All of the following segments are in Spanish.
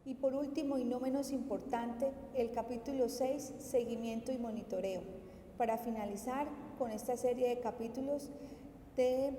Y por último y no menos importante, el capítulo 6, seguimiento y monitoreo, para finalizar con esta serie de capítulos de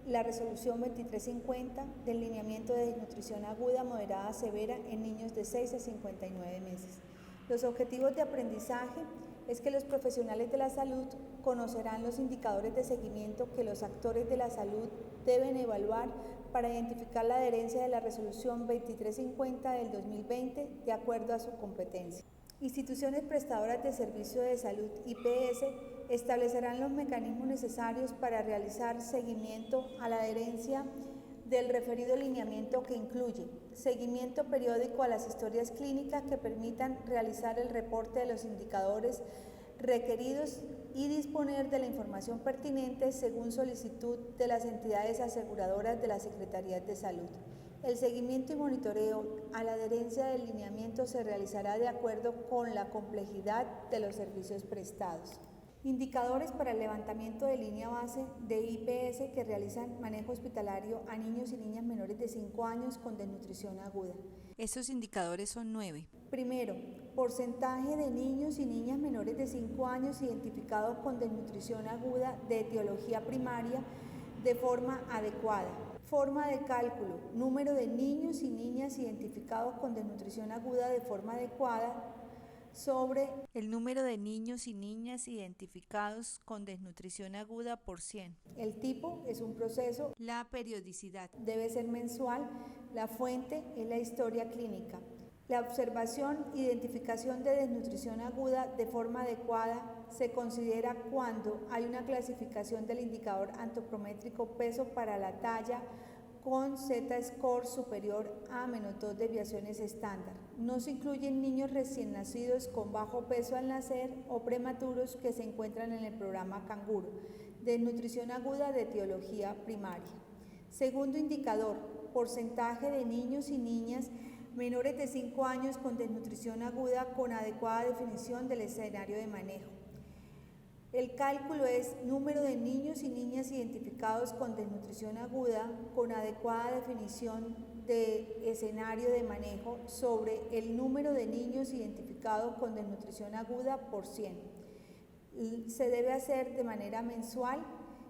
la resolución 2350 del lineamiento de desnutrición aguda, moderada, severa en niños de 6 a 59 meses. Los objetivos de aprendizaje es que los profesionales de la salud conocerán los indicadores de seguimiento que los actores de la salud deben evaluar para identificar la adherencia de la resolución 2350 del 2020 de acuerdo a su competencia. Instituciones prestadoras de servicio de salud IPS establecerán los mecanismos necesarios para realizar seguimiento a la adherencia del referido lineamiento, que incluye seguimiento periódico a las historias clínicas que permitan realizar el reporte de los indicadores requeridos y disponer de la información pertinente según solicitud de las entidades aseguradoras de las Secretarías de Salud. El seguimiento y monitoreo a la adherencia del lineamiento se realizará de acuerdo con la complejidad de los servicios prestados. Indicadores para el levantamiento de línea base de IPS que realizan manejo hospitalario a niños y niñas menores de 5 años con desnutrición aguda. Estos indicadores son 9. Primero, porcentaje de niños y niñas menores de 5 años identificados con desnutrición aguda de etiología primaria de forma adecuada. Forma de cálculo, número de niños y niñas identificados con desnutrición aguda de forma adecuada sobre el número de niños y niñas identificados con desnutrición aguda por 100. El tipo es un proceso. La periodicidad debe ser mensual. La fuente es la historia clínica. La observación, identificación de desnutrición aguda de forma adecuada se considera cuando hay una clasificación del indicador antropométrico peso para la talla con Z-score superior a -2 desviaciones estándar. No se incluyen niños recién nacidos con bajo peso al nacer o prematuros que se encuentran en el programa Canguro, desnutrición aguda de etiología primaria. Segundo indicador, porcentaje de niños y niñas menores de 5 años con desnutrición aguda con adecuada definición del escenario de manejo. El cálculo es número de niños y niñas identificados con desnutrición aguda con adecuada definición de escenario de manejo sobre el número de niños identificados con desnutrición aguda por 100. Se debe hacer de manera mensual.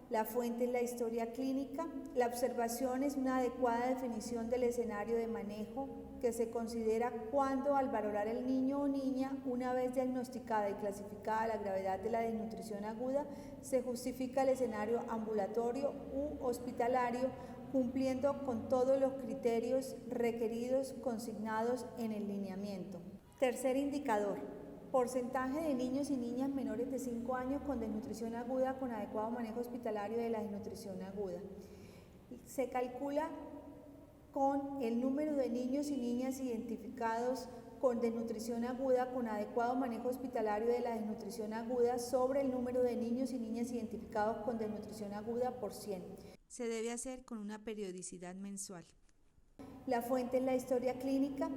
La fuente es la historia clínica. La observación es una adecuada definición del escenario de manejo que se considera cuando, al valorar el niño o niña, una vez diagnosticada y clasificada la gravedad de la desnutrición aguda, se justifica el escenario ambulatorio u hospitalario, cumpliendo con todos los criterios requeridos consignados en el lineamiento. Tercer indicador. Porcentaje de niños y niñas menores de 5 años con desnutrición aguda con adecuado manejo hospitalario de la desnutrición aguda. Se calcula con el número de niños y niñas identificados con desnutrición aguda con adecuado manejo hospitalario de la desnutrición aguda sobre el número de niños y niñas identificados con desnutrición aguda por 100. Se debe hacer con una periodicidad mensual. La fuente es la historia clínica.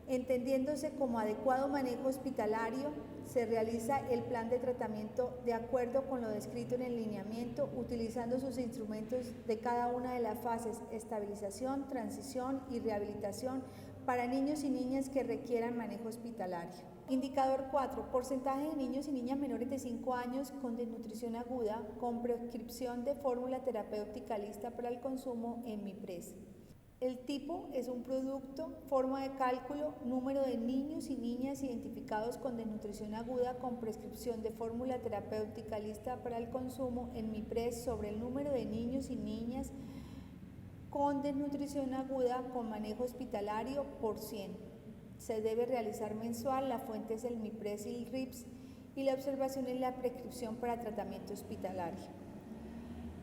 Entendiéndose como adecuado manejo hospitalario, se realiza el plan de tratamiento de acuerdo con lo descrito en el lineamiento, utilizando sus instrumentos de cada una de las fases: estabilización, transición y rehabilitación para niños y niñas que requieran manejo hospitalario. Indicador 4. Porcentaje de niños y niñas menores de 5 años con desnutrición aguda con prescripción de fórmula terapéutica lista para el consumo en MIPRES. El tipo es un producto, forma de cálculo, número de niños y niñas identificados con desnutrición aguda con prescripción de fórmula terapéutica lista para el consumo en MIPRES sobre el número de niños y niñas con desnutrición aguda con manejo hospitalario por 100. Se debe realizar mensual. La fuente es el MIPRES y el RIPS y la observación es la prescripción para tratamiento hospitalario.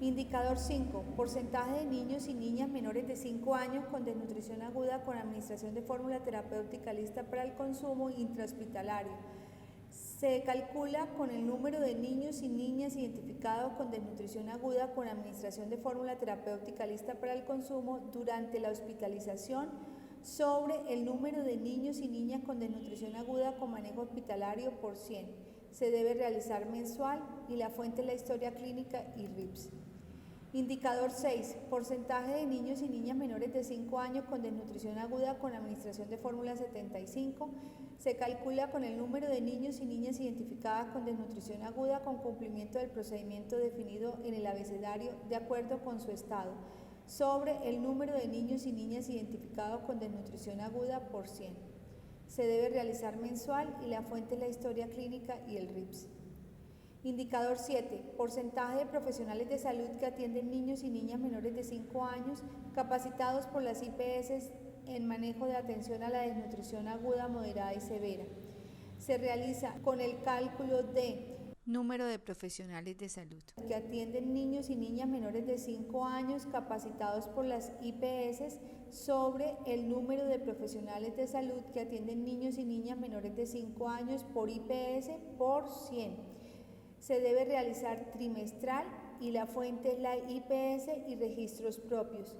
Indicador 5. Porcentaje de niños y niñas menores de 5 años con desnutrición aguda con administración de fórmula terapéutica lista para el consumo intrahospitalario. Se calcula con el número de niños y niñas identificados con desnutrición aguda con administración de fórmula terapéutica lista para el consumo durante la hospitalización sobre el número de niños y niñas con desnutrición aguda con manejo hospitalario por 100. Se debe realizar mensual y la fuente es la historia clínica y RIPS. Indicador 6. Porcentaje de niños y niñas menores de 5 años con desnutrición aguda con administración de fórmula 75. Se calcula con el número de niños y niñas identificadas con desnutrición aguda con cumplimiento del procedimiento definido en el abecedario de acuerdo con su estado, sobre el número de niños y niñas identificados con desnutrición aguda por 100. Se debe realizar mensual y la fuente es la historia clínica y el RIPS. Indicador 7. Porcentaje de profesionales de salud que atienden niños y niñas menores de 5 años capacitados por las IPS en manejo de atención a la desnutrición aguda, moderada y severa. Se realiza con el cálculo de número de profesionales de salud que atienden niños y niñas menores de 5 años capacitados por las IPS sobre el número de profesionales de salud que atienden niños y niñas menores de 5 años por IPS por 100. Se debe realizar trimestral y la fuente es la IPS y registros propios.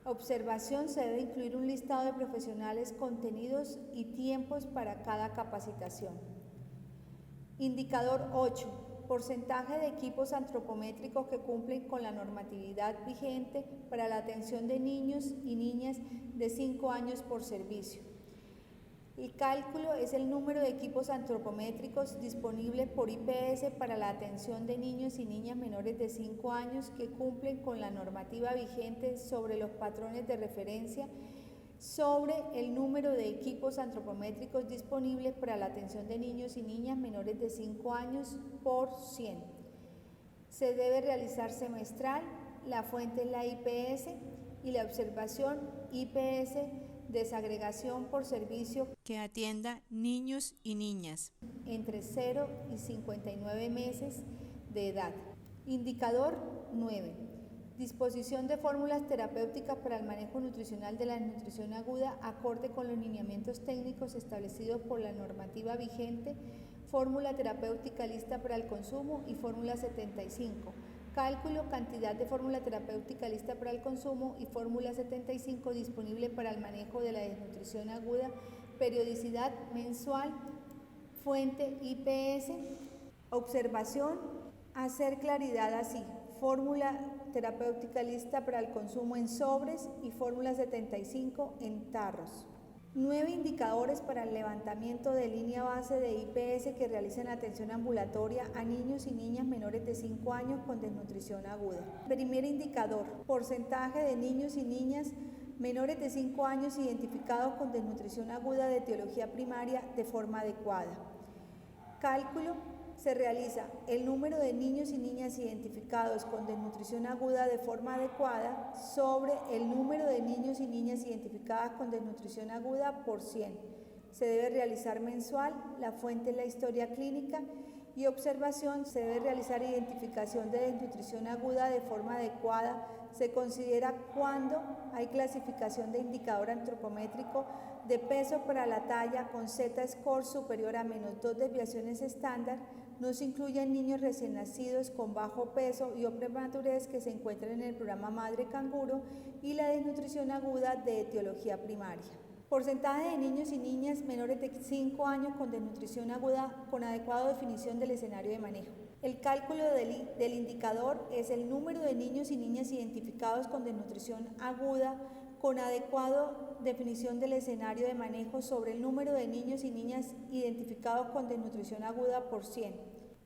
Observación: se debe incluir un listado de profesionales, contenidos y tiempos para cada capacitación. Indicador 8. Porcentaje de equipos antropométricos que cumplen con la normatividad vigente para la atención de niños y niñas de 5 años por servicio. El cálculo es el número de equipos antropométricos disponibles por IPS para la atención de niños y niñas menores de 5 años que cumplen con la normativa vigente sobre los patrones de referencia, sobre el número de equipos antropométricos disponibles para la atención de niños y niñas menores de 5 años por 100. Se debe realizar semestral, la fuente es la IPS y la observación IPS desagregación por servicio que atienda niños y niñas entre 0 y 59 meses de edad. Indicador 9. Disposición de fórmulas terapéuticas para el manejo nutricional de la desnutrición aguda acorde con los lineamientos técnicos establecidos por la normativa vigente, fórmula terapéutica lista para el consumo y fórmula 75. Cálculo, cantidad de fórmula terapéutica lista para el consumo y fórmula 75 disponible para el manejo de la desnutrición aguda, periodicidad mensual, fuente IPS, observación, hacer claridad así, fórmula terapéutica lista para el consumo en sobres y fórmula 75 en tarros. 9 indicadores para el levantamiento de línea base de IPS que realizan atención ambulatoria a niños y niñas menores de 5 años con desnutrición aguda. Primer indicador: porcentaje de niños y niñas menores de 5 años identificados con desnutrición aguda de etiología primaria de forma adecuada. Cálculo: se realiza el número de niños y niñas identificados con desnutrición aguda de forma adecuada sobre el número de niños y niñas identificadas con desnutrición aguda por 100. Se debe realizar mensual, la fuente es la historia clínica y observación. Se debe realizar identificación de desnutrición aguda de forma adecuada. Se considera cuando hay clasificación de indicador antropométrico de peso para la talla con Z-score superior a -2 desviaciones estándar. No se incluyen niños recién nacidos con bajo peso y o prematurez que se encuentran en el programa Madre Canguro y la desnutrición aguda de etiología primaria. Porcentaje de niños y niñas menores de 5 años con desnutrición aguda con adecuada definición del escenario de manejo. El cálculo del indicador es el número de niños y niñas identificados con desnutrición aguda con adecuada definición del escenario de manejo sobre el número de niños y niñas identificados con desnutrición aguda por 100.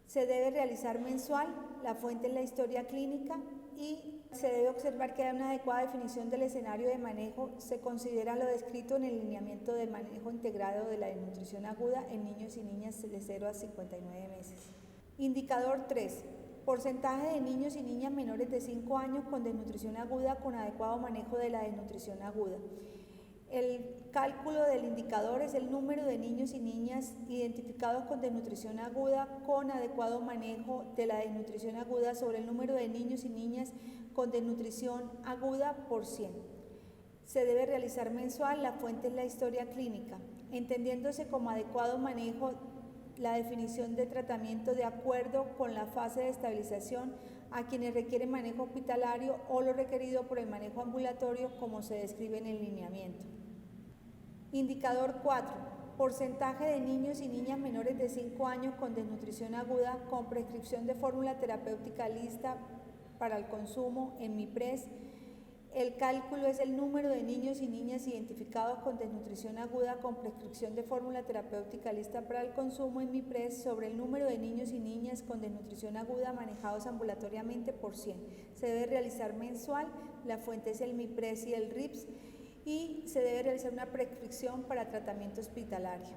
Se debe realizar mensual, la fuente es la historia clínica y se debe observar que hay una adecuada definición del escenario de manejo. Se considera lo descrito en el lineamiento de manejo integrado de la desnutrición aguda en niños y niñas de 0 a 59 meses. Indicador 3. Porcentaje de niños y niñas menores de 5 años con desnutrición aguda con adecuado manejo de la desnutrición aguda. El cálculo del indicador es el número de niños y niñas identificados con desnutrición aguda con adecuado manejo de la desnutrición aguda sobre el número de niños y niñas con desnutrición aguda por 100. Se debe realizar mensual, la fuente es la historia clínica, entendiéndose como adecuado manejo la definición de tratamiento de acuerdo con la fase de estabilización a quienes requieren manejo hospitalario o lo requerido por el manejo ambulatorio como se describe en el lineamiento. Indicador 4. Porcentaje de niños y niñas menores de 5 años con desnutrición aguda con prescripción de fórmula terapéutica lista para el consumo en MIPRES. El cálculo es el número de niños y niñas identificados con desnutrición aguda con prescripción de fórmula terapéutica lista para el consumo en MIPRES sobre el número de niños y niñas con desnutrición aguda manejados ambulatoriamente por 100. Se debe realizar mensual, la fuente es el MIPRES y el RIPS, y se debe realizar una prescripción para tratamiento hospitalario.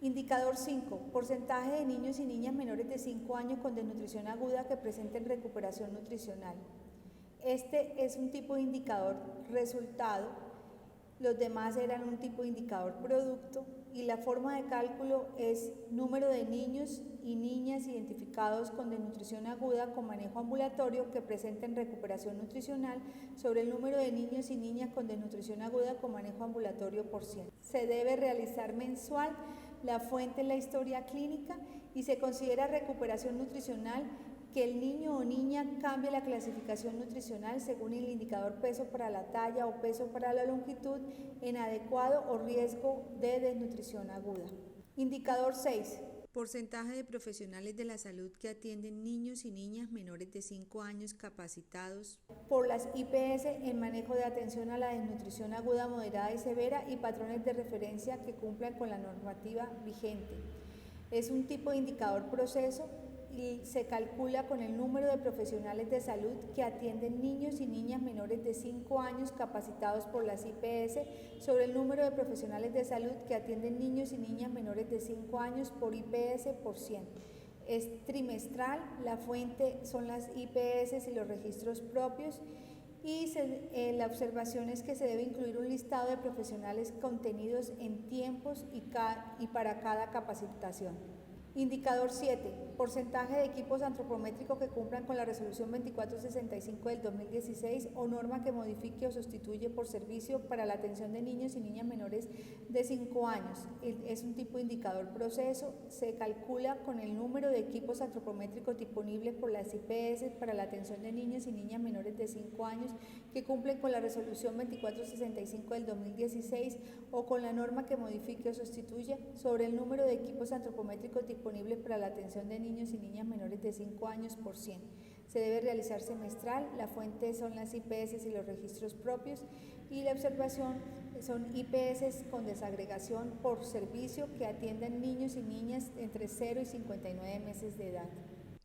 Indicador 5. Porcentaje de niños y niñas menores de 5 años con desnutrición aguda que presenten recuperación nutricional. Este es un tipo de indicador resultado, los demás eran un tipo de indicador producto y la forma de cálculo es número de niños y niñas identificados con desnutrición aguda con manejo ambulatorio que presenten recuperación nutricional sobre el número de niños y niñas con desnutrición aguda con manejo ambulatorio por 100. Se debe realizar mensual, la fuente es la historia clínica y se considera recuperación nutricional que el niño o niña cambie la clasificación nutricional según el indicador peso para la talla o peso para la longitud en adecuado o riesgo de desnutrición aguda. Indicador 6. Porcentaje de profesionales de la salud que atienden niños y niñas menores de 5 años capacitados por las IPS en manejo de atención a la desnutrición aguda, moderada y severa y patrones de referencia que cumplan con la normativa vigente. Es un tipo de indicador proceso y se calcula con el número de profesionales de salud que atienden niños y niñas menores de 5 años capacitados por las IPS sobre el número de profesionales de salud que atienden niños y niñas menores de 5 años por IPS por 100. Es trimestral, la fuente son las IPS y los registros propios y la observación es que se debe incluir un listado de profesionales contenidos en tiempos y para cada capacitación. Indicador 7. Porcentaje de equipos antropométricos que cumplan con la resolución 2465 del 2016 o norma que modifique o sustituye por servicio para la atención de niños y niñas menores de 5 años. Es un tipo de indicador proceso. Se calcula con el número de equipos antropométricos disponibles por las IPS para la atención de niños y niñas menores de 5 años que cumplen con la resolución 2465 del 2016 o con la norma que modifique o sustituye sobre el número de equipos antropométricos disponibles para la atención de niños y niñas menores de 5 años por 100. Se debe realizar semestral, la fuente son las IPS y los registros propios y la observación son IPS con desagregación por servicio que atiendan niños y niñas entre 0 y 59 meses de edad.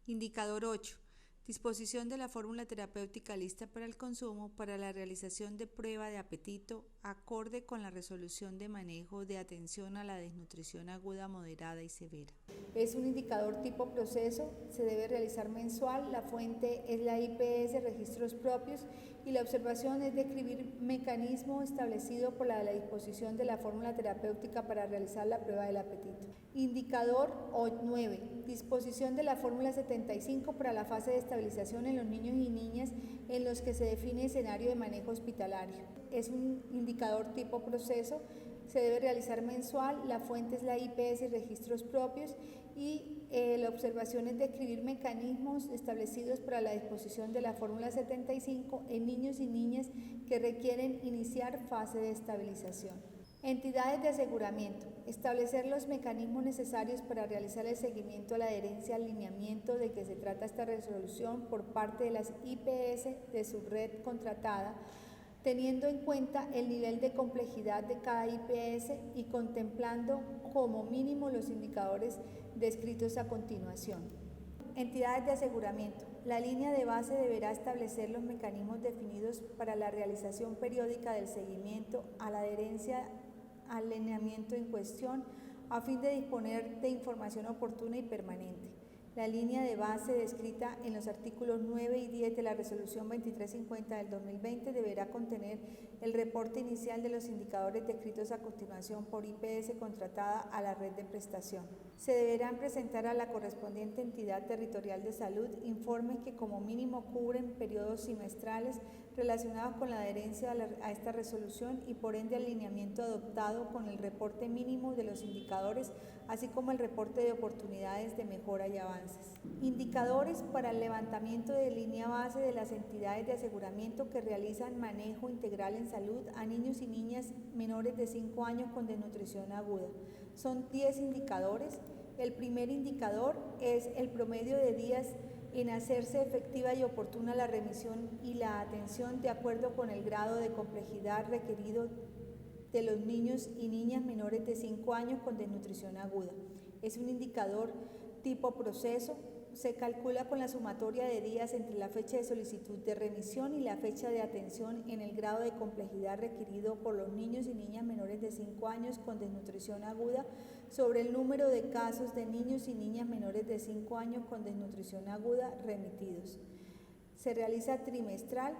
Indicador 8. Disposición de la fórmula terapéutica lista para el consumo para la realización de prueba de apetito acorde con la resolución de manejo de atención a la desnutrición aguda, moderada y severa. Es un indicador tipo proceso, se debe realizar mensual, la fuente es la IPS, registros propios y la observación es describir mecanismo establecido por la disposición de la fórmula terapéutica para realizar la prueba del apetito. Indicador 9. Disposición de la fórmula 75 para la fase de estabilización en los niños y niñas en los que se define escenario de manejo hospitalario. Es un indicador tipo proceso, se debe realizar mensual, la fuente es la IPS y registros propios y la observación es describir mecanismos establecidos para la disposición de la fórmula 75 en niños y niñas que requieren iniciar fase de estabilización. Entidades de aseguramiento. Establecer los mecanismos necesarios para realizar el seguimiento a la adherencia al lineamiento de que se trata esta resolución por parte de las IPS de su red contratada, teniendo en cuenta el nivel de complejidad de cada IPS y contemplando como mínimo los indicadores descritos a continuación. Entidades de aseguramiento. La línea de base deberá establecer los mecanismos definidos para la realización periódica del seguimiento a la adherencia al lineamiento en cuestión a fin de disponer de información oportuna y permanente. La línea de base descrita en los artículos 9 y 10 de la Resolución 2350 del 2020 deberá contener el reporte inicial de los indicadores descritos a continuación por IPS contratada a la red de prestación. Se deberán presentar a la correspondiente entidad territorial de salud informes que como mínimo cubren periodos semestrales relacionados con la adherencia a esta resolución y por ende al lineamiento adoptado con el reporte mínimo de los indicadores, así como el reporte de oportunidades de mejora y avances. Indicadores para el levantamiento de línea base de las entidades de aseguramiento que realizan manejo integral en salud a niños y niñas menores de 5 años con desnutrición aguda. Son 10 indicadores. El primer indicador es el promedio de días en hacerse efectiva y oportuna la remisión y la atención de acuerdo con el grado de complejidad requerido de los niños y niñas menores de 5 años con desnutrición aguda. Es un indicador tipo proceso. Se calcula con la sumatoria de días entre la fecha de solicitud de remisión y la fecha de atención en el grado de complejidad requerido por los niños y niñas menores de 5 años con desnutrición aguda sobre el número de casos de niños y niñas menores de 5 años con desnutrición aguda remitidos. Se realiza trimestral.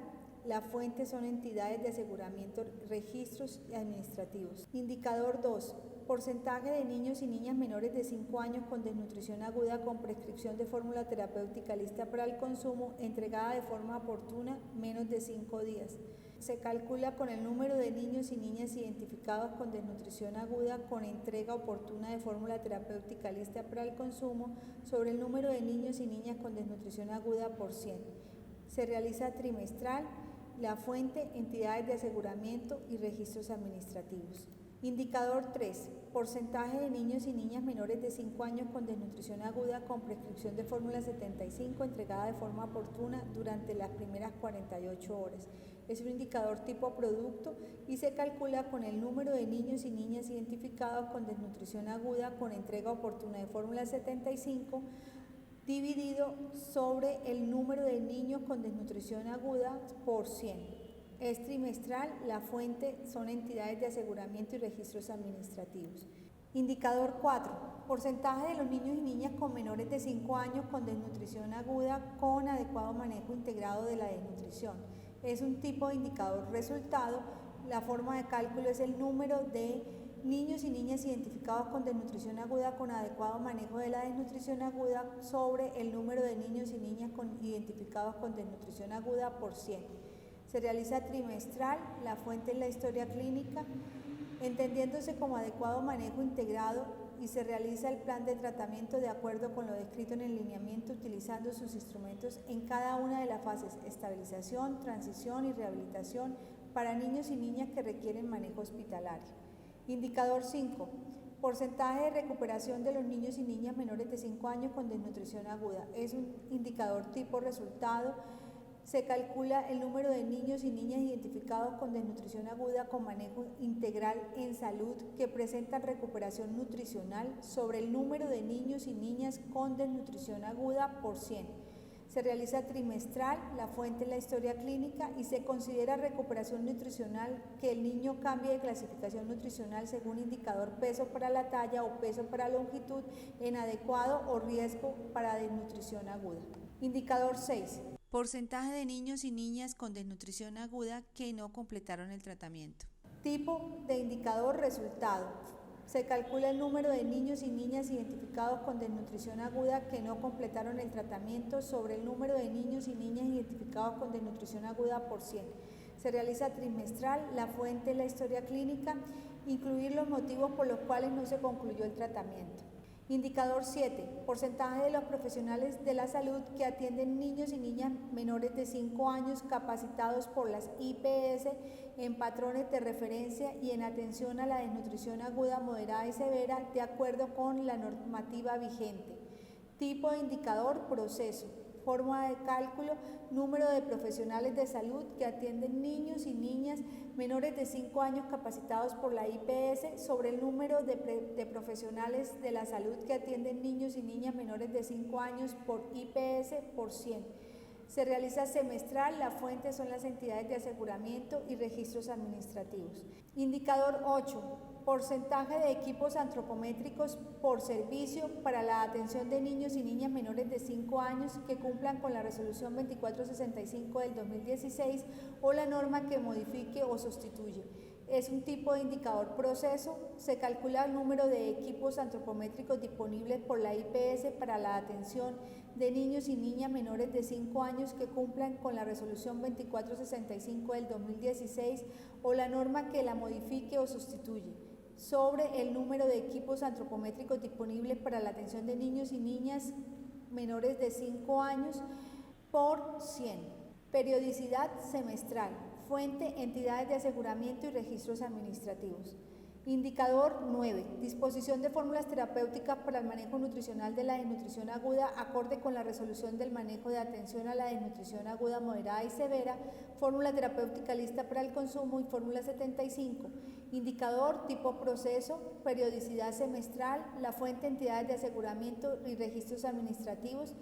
La fuente son entidades de aseguramiento, registros administrativos. Indicador 2. Porcentaje de niños y niñas menores de 5 años con desnutrición aguda con prescripción de fórmula terapéutica lista para el consumo, entregada de forma oportuna, menos de 5 días. Se calcula con el número de niños y niñas identificados con desnutrición aguda con entrega oportuna de fórmula terapéutica lista para el consumo sobre el número de niños y niñas con desnutrición aguda por 100. Se realiza trimestral. La fuente, entidades de aseguramiento y registros administrativos. Indicador 3. Porcentaje de niños y niñas menores de 5 años con desnutrición aguda con prescripción de fórmula 75 entregada de forma oportuna durante las primeras 48 horas. Es un indicador tipo producto y se calcula con el número de niños y niñas identificados con desnutrición aguda con entrega oportuna de fórmula 75 dividido sobre el número de niños con desnutrición aguda por 100. Es trimestral. La fuente son entidades de aseguramiento y registros administrativos. Indicador 4. Porcentaje de los niños y niñas con menores de 5 años con desnutrición aguda con adecuado manejo integrado de la desnutrición. Es un tipo de indicador resultado. La forma de cálculo es el número de niños y niñas identificados con desnutrición aguda con adecuado manejo de la desnutrición aguda sobre el número de niños y niñas identificados con desnutrición aguda por 100. Se realiza trimestral. La fuente es la historia clínica, entendiéndose como adecuado manejo integrado, y se realiza el plan de tratamiento de acuerdo con lo descrito en el lineamiento utilizando sus instrumentos en cada una de las fases: estabilización, transición y rehabilitación para niños y niñas que requieren manejo hospitalario. Indicador 5. Porcentaje de recuperación de los niños y niñas menores de 5 años con desnutrición aguda. Es un indicador tipo resultado. Se calcula el número de niños y niñas identificados con desnutrición aguda con manejo integral en salud que presentan recuperación nutricional sobre el número de niños y niñas con desnutrición aguda por 100. Se realiza trimestral. La fuente es la historia clínica y se considera recuperación nutricional que el niño cambie de clasificación nutricional según indicador peso para la talla o peso para longitud en adecuado o riesgo para desnutrición aguda. Indicador 6. Porcentaje de niños y niñas con desnutrición aguda que no completaron el tratamiento. Tipo de indicador resultado. Se calcula el número de niños y niñas identificados con desnutrición aguda que no completaron el tratamiento sobre el número de niños y niñas identificados con desnutrición aguda por 100. Se realiza trimestral. La fuente es la historia clínica. Incluir los motivos por los cuales no se concluyó el tratamiento. Indicador 7. Porcentaje de los profesionales de la salud que atienden niños y niñas menores de 5 años capacitados por las IPS en patrones de referencia y en atención a la desnutrición aguda, moderada y severa de acuerdo con la normativa vigente. Tipo de indicador proceso. Forma de cálculo: número de profesionales de salud que atienden niños y niñas menores de 5 años capacitados por la IPS sobre el número de profesionales de la salud que atienden niños y niñas menores de 5 años por IPS por 100. Se realiza semestral. La fuente son las entidades de aseguramiento y registros administrativos. Indicador 8. Porcentaje de equipos antropométricos por servicio para la atención de niños y niñas menores de 5 años que cumplan con la resolución 2465 del 2016 o la norma que modifique o sustituye. Es un tipo de indicador proceso. Se calcula el número de equipos antropométricos disponibles por la IPS para la atención de niños y niñas menores de 5 años que cumplan con la resolución 2465 del 2016 o la norma que la modifique o sustituye, sobre el número de equipos antropométricos disponibles para la atención de niños y niñas menores de 5 años por 100. Periodicidad semestral. Fuente: entidades de aseguramiento y registros administrativos. Indicador 9. Disposición de fórmulas terapéuticas para el manejo nutricional de la desnutrición aguda acorde con la resolución del manejo de atención a la desnutrición aguda, moderada y severa, fórmula terapéutica lista para el consumo y fórmula 75. Indicador tipo proceso, periodicidad semestral, la fuente, entidades de aseguramiento y registros administrativos.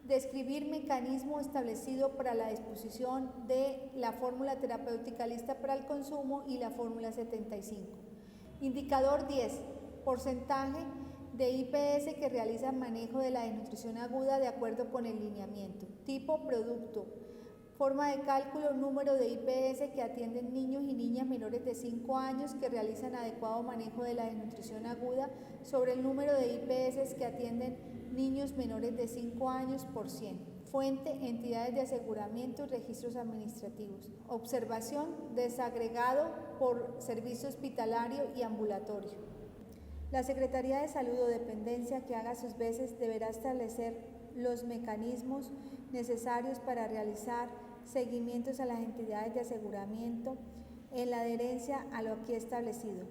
Describir mecanismo establecido para la disposición de la fórmula terapéutica lista para el consumo y la fórmula 75. Indicador 10. Porcentaje de IPS que realizan manejo de la desnutrición aguda de acuerdo con el lineamiento. Tipo producto. Forma de cálculo, número de IPS que atienden niños y niñas menores de 5 años que realizan adecuado manejo de la desnutrición aguda sobre el número de IPS que atienden niños menores de 5 años por 100. Fuente, entidades de aseguramiento y registros administrativos. Observación, desagregado por servicio hospitalario y ambulatorio. La Secretaría de Salud o dependencia que haga sus veces deberá establecer los mecanismos necesarios para realizar seguimientos a las entidades de aseguramiento en la adherencia a lo aquí establecido.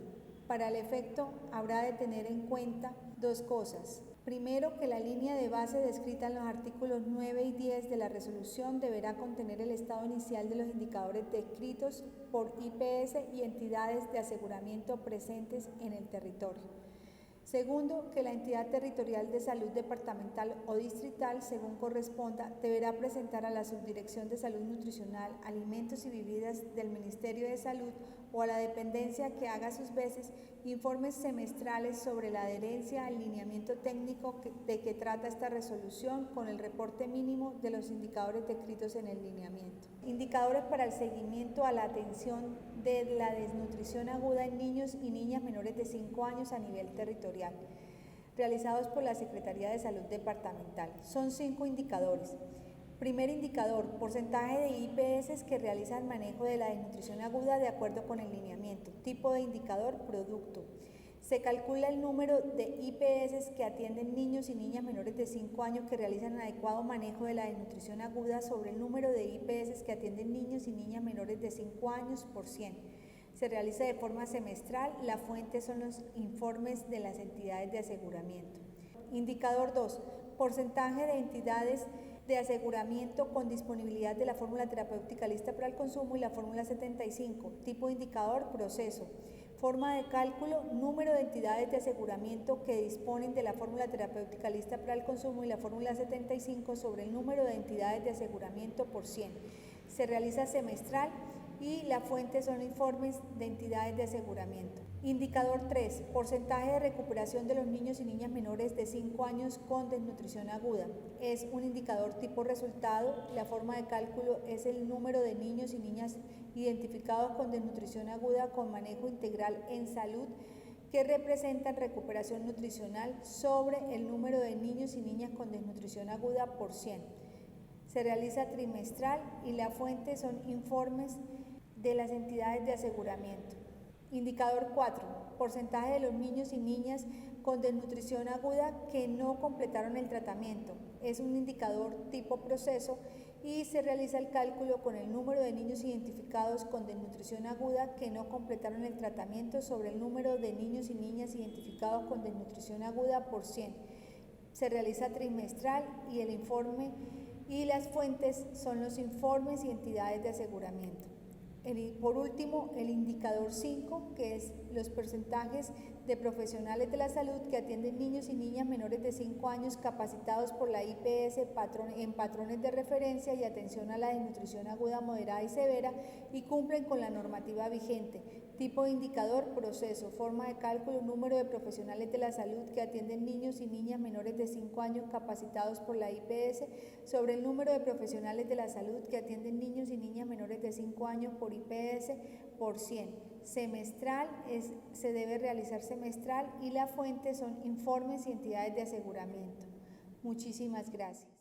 Para el efecto, habrá de tener en cuenta dos cosas. Primero, que la línea de base descrita en los artículos 9 y 10 de la resolución deberá contener el estado inicial de los indicadores descritos por IPS y entidades de aseguramiento presentes en el territorio. Segundo, que la entidad territorial de salud departamental o distrital, según corresponda, deberá presentar a la Subdirección de Salud Nutricional, Alimentos y Bebidas del Ministerio de Salud o a la dependencia que haga sus veces informes semestrales sobre la adherencia al lineamiento técnico de que trata esta resolución con el reporte mínimo de los indicadores descritos en el lineamiento. Indicadores para el seguimiento a la atención de la desnutrición aguda en niños y niñas menores de 5 años a nivel territorial, realizados por la Secretaría de Salud Departamental. Son 5 indicadores. Primer indicador, porcentaje de IPS que realizan manejo de la desnutrición aguda de acuerdo con el lineamiento. Tipo de indicador, producto. Se calcula el número de IPS que atienden niños y niñas menores de 5 años que realizan adecuado manejo de la desnutrición aguda sobre el número de IPS que atienden niños y niñas menores de 5 años por 100. Se realiza de forma semestral. La fuente son los informes de las entidades de aseguramiento. Indicador 2. Porcentaje de entidades de aseguramiento con disponibilidad de la fórmula terapéutica lista para el consumo y la fórmula 75. Tipo de indicador, proceso. Forma de cálculo, número de entidades de aseguramiento que disponen de la fórmula terapéutica lista para el consumo y la fórmula 75 sobre el número de entidades de aseguramiento por 100. Se realiza semestral y la fuente son informes de entidades de aseguramiento. Indicador 3. Porcentaje de recuperación de los niños y niñas menores de 5 años con desnutrición aguda. Es un indicador tipo resultado. La forma de cálculo es el número de niños y niñas identificados con desnutrición aguda con manejo integral en salud que representan recuperación nutricional sobre el número de niños y niñas con desnutrición aguda por 100. Se realiza trimestral y la fuente son informes de las entidades de aseguramiento. Indicador 4. Porcentaje de los niños y niñas con desnutrición aguda que no completaron el tratamiento. Es un indicador tipo proceso y se realiza el cálculo con el número de niños identificados con desnutrición aguda que no completaron el tratamiento sobre el número de niños y niñas identificados con desnutrición aguda por 100. Se realiza trimestral y el informe y las fuentes son los informes y entidades de aseguramiento. Por último, el indicador 5, que es los porcentajes de profesionales de la salud que atienden niños y niñas menores de 5 años capacitados por la IPS en patrones de referencia y atención a la desnutrición aguda, moderada y severa y cumplen con la normativa vigente. Tipo de indicador, proceso. Forma de cálculo, número de profesionales de la salud que atienden niños y niñas menores de 5 años capacitados por la IPS sobre el número de profesionales de la salud que atienden niños y niñas menores de 5 años por IPS por 100. Semestral, se debe realizar semestral y la fuente son informes y entidades de aseguramiento. Muchísimas gracias.